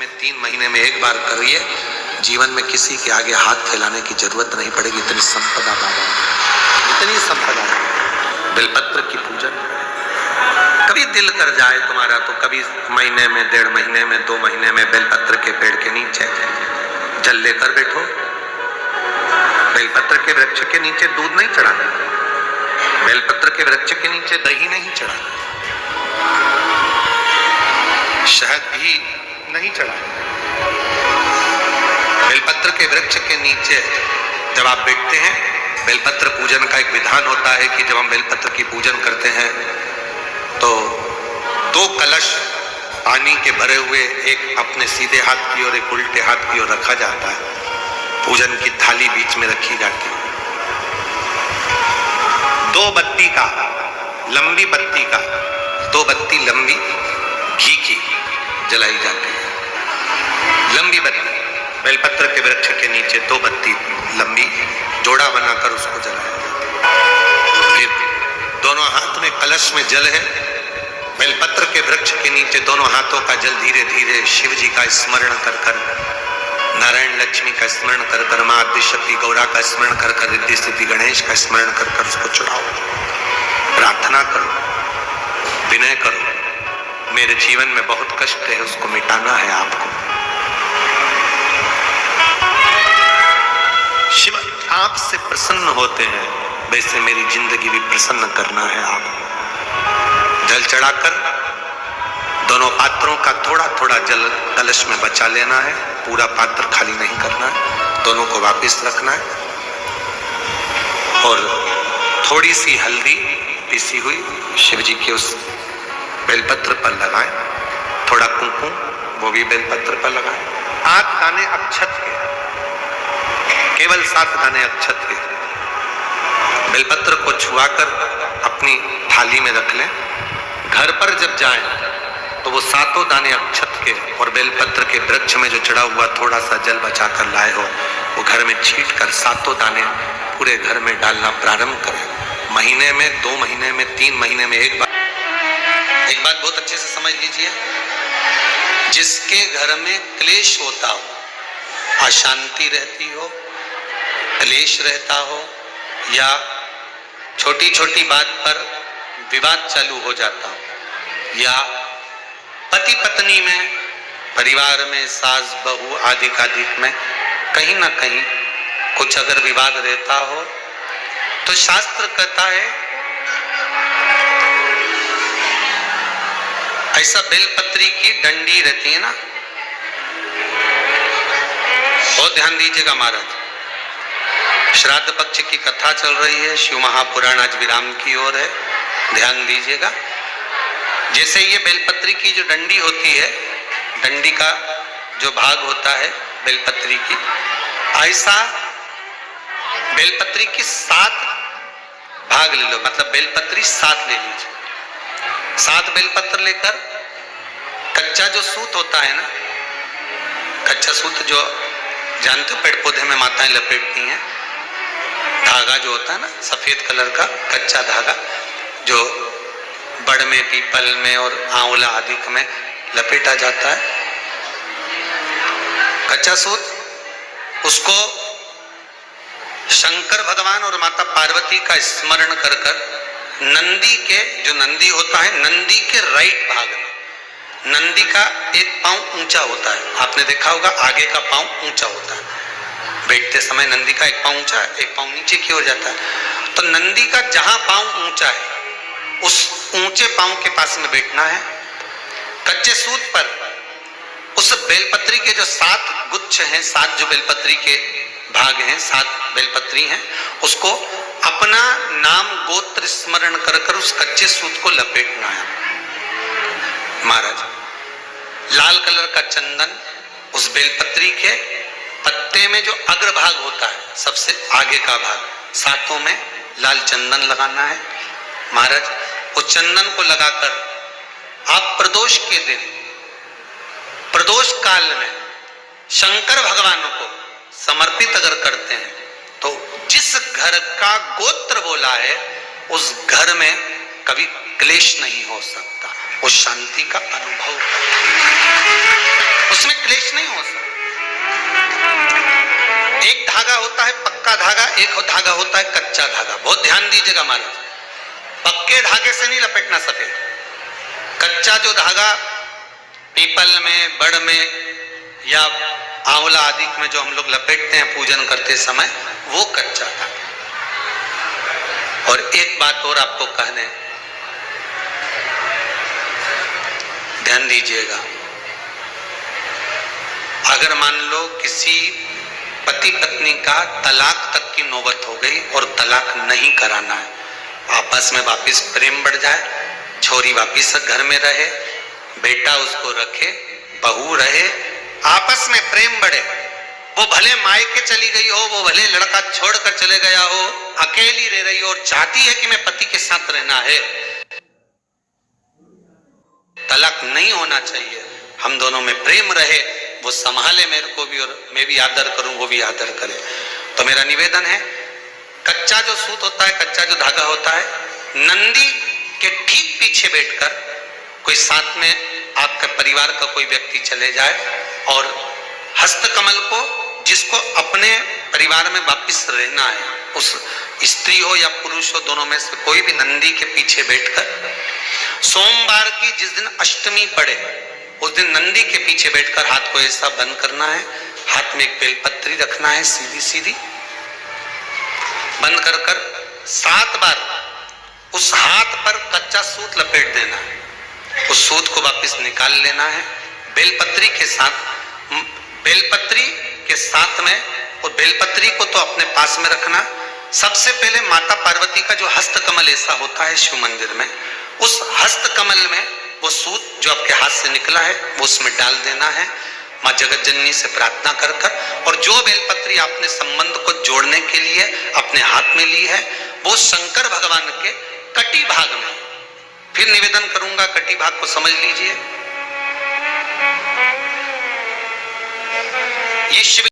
में 3 महीने में एक बार करिए, जीवन में किसी के आगे हाथ फैलाने की जरूरत नहीं पड़ेगी। इतनी संपदा बाबा, इतनी संपदा। बेलपत्र की पूजन, कभी दिल कर जाए तुम्हारा तो कभी महीने में, 1.5 महीने में, 2 महीने में बेलपत्र के पेड़ के नीचे जल लेकर बैठो। बेलपत्र के वृक्ष के नीचे दूध नहीं चढ़ाना, बेलपत्र के वृक्ष के नीचे दही नहीं चढ़ाना, शहद भी नहीं चढ़ाना। बेलपत्र के वृक्ष के नीचे जब आप बैठते हैं, बेलपत्र पूजन का एक विधान होता है कि जब हम बेलपत्र की पूजन करते हैं तो 2 कलश पानी के भरे हुए, एक अपने सीधे हाथ की ओर, एक उल्टे हाथ की ओर रखा जाता है। पूजन की थाली बीच में रखी जाती है। 2 बत्ती का, लंबी बत्ती का, 2 बत्ती लंबी घी की जलाई जाती है। लंबी बत्ती बेलपत्र के वृक्ष के नीचे 2 बत्ती लंबी जोड़ा बनाकर उसको जलाया जाता है। फिर दोनों हाथ में कलश में जल है। बेलपत्र के वृक्ष के नीचे दोनों हाथों का जल धीरे धीरे शिव जी का स्मरण कर कर, नारायण लक्ष्मी का स्मरण कर कर, मां आदिशक्ति गौरा का स्मरण कर कर, रिद्धि सिद्धि गणेश का स्मरण कर कर उसको चढ़ाओ। प्रार्थना करो, विनय करो, मेरे जीवन में बहुत कष्ट है, उसको मिटाना है आपको। शिव आपसे प्रसन्न होते हैं, वैसे मेरी जिंदगी भी प्रसन्न करना है आपको। जल चढ़ाकर दोनों पात्रों का थोड़ा थोड़ा जल कलश में बचा लेना है, पूरा पात्र खाली नहीं करना है, दोनों को वापस रखना है। और थोड़ी सी हल्दी पीसी हुई शिव जी के उस बेलपत्र पर लगाएं, थोड़ा कुमकुम वो भी बेलपत्र पर लगाएं। 8 दाने अक्षत के, केवल 7 दाने अक्षत के बेलपत्र को छुआकर अपनी थाली में रख लें। घर पर जब जाएं तो वो 7 दाने अक्षत के और बेलपत्र के वृक्ष में जो चढ़ा हुआ थोड़ा सा जल बचाकर लाए हो, वो घर में छींट कर 7 दाने पूरे घर में डालना प्रारंभ करें। महीने में, 2 महीने में, 3 महीने में एक बार। एक बात बहुत अच्छे से समझ लीजिए, जिसके घर में क्लेश होता हो, अशांति रहती हो, क्लेश रहता हो, या छोटी छोटी बात पर विवाद चालू हो जाता हो, या पति पत्नी में, परिवार में, सास बहू आदि कादिक में कहीं ना कहीं कुछ अगर विवाद रहता हो, तो शास्त्र कहता है ऐसा बेलपत्री की डंडी रहती है ना, बहुत ध्यान दीजिएगा महाराज। श्राद्ध पक्ष की कथा चल रही है, शिव महापुराण आज विराम की ओर है, ध्यान दीजिएगा। जैसे ये बेलपत्री की जो डंडी होती है, डंडी का जो भाग होता है बेलपत्री की, ऐसा बेलपत्री की 7 भाग ले लो, मतलब बेलपत्री 7 ले लीजिए। 7 बेलपत्र लेकर कच्चा जो सूत होता है ना, कच्चा सूत जो जानते हो पेड़ पौधे में माताएं लपेटती हैं, धागा जो होता है ना सफेद कलर का कच्चा धागा, जो बड़ में, पीपल में और आंवला आदि में लपेटा जाता है, कच्चा सूत, उसको शंकर भगवान और माता पार्वती का स्मरण कर कर नंदी के, जो नंदी होता है, नंदी के राइट भाग में, नंदी का एक पांव ऊंचा होता है, आपने देखा होगा आगे का पांव ऊंचा होता है, बैठते समय नंदी का एक पांव ऊंचा है, एक पांव नीचे की ओर जाता है। तो नंदी का जहां पांव ऊंचा है उस ऊंचे पांव के पास में बैठना है। कच्चे सूत पर उस बेलपत्री के जो 7 गुच्छ हैं, 7 जो बेलपत्री के भाग हैं, 7 बेलपत्री हैं, उसको अपना नाम गोत्र स्मरण कर कर उस कच्चे सूत को लपेटना है। महाराज लाल कलर का चंदन उस बेलपत्री के पत्ते में जो अग्रभाग होता है, सबसे आगे का भाग, 7 में लाल चंदन लगाना है। महाराज उस चंदन को लगाकर आप प्रदोष के दिन, प्रदोष काल में शंकर भगवान को समर्पित अगर करते हैं तो जिस घर का गोत्र बोला है उस घर में कभी क्लेश नहीं हो सकता, उस शांति का अनुभव, उसमें क्लेश होता है पक्का धागा, एक धागा होता है कच्चा धागा। बहुत ध्यान दीजिएगा महाराज, पक्के धागे से नहीं लपेटना सफेद। कच्चा जो धागा पीपल में, बड़ में या आंवला आदि में जो हम लोग लपेटते हैं पूजन करते समय, वो कच्चा धागा। और एक बात और आपको कहने, ध्यान दीजिएगा, अगर मान लो किसी पति पत्नी का तलाक तक की नौबत हो गई और तलाक नहीं कराना है, आपस में वापिस प्रेम बढ़ जाए, छोरी वापिस घर में रहे, बेटा उसको रखे, बहू रहे, आपस में प्रेम बढ़े, वो भले मायके चली गई हो, वो भले लड़का छोड़कर चले गया हो, अकेली रह रही हो और चाहती है कि मैं पति के साथ रहना है, तलाक नहीं होना चाहिए, हम दोनों में प्रेम रहे, वो संभाले मेरे को भी और मैं भी आदर करूं, वो भी आदर करे। तो मेरा निवेदन है, कच्चा जो सूत होता है, कच्चा जो धागा होता है, नंदी के ठीक पीछे बैठकर कोई साथ में आपका परिवार का कोई व्यक्ति चले जाए और हस्तकमल को, जिसको अपने परिवार में वापिस रहना है, उस स्त्री हो या पुरुष हो, दोनों में से कोई भी नंदी के पीछे बैठकर सोमवार की जिस दिन अष्टमी पड़े उस दिन नंदी के पीछे बैठकर हाथ को ऐसा बंद करना है, हाथ में एक बेलपत्री रखना है, सीधी सीधी बंद कर कर 7 बार उस हाथ पर कच्चा सूत लपेट देना है, उस सूत को वापस निकाल लेना है, बेलपत्री के साथ में, और बेलपत्री को तो अपने पास में रखना। सबसे पहले माता पार्वती का जो हस्तकमल ऐसा होता है शिव मंदिर में, उस हस्तकमल में वो सूत जो आपके हाथ से निकला है वो उसमें डाल देना है, माँ जगत जननी से प्रार्थना कर कर, और जो बेलपत्री आपने संबंध को जोड़ने के लिए अपने हाथ में ली है वो शंकर भगवान के कटी भाग में, फिर निवेदन करूंगा कटी भाग को समझ लीजिए, ये शिव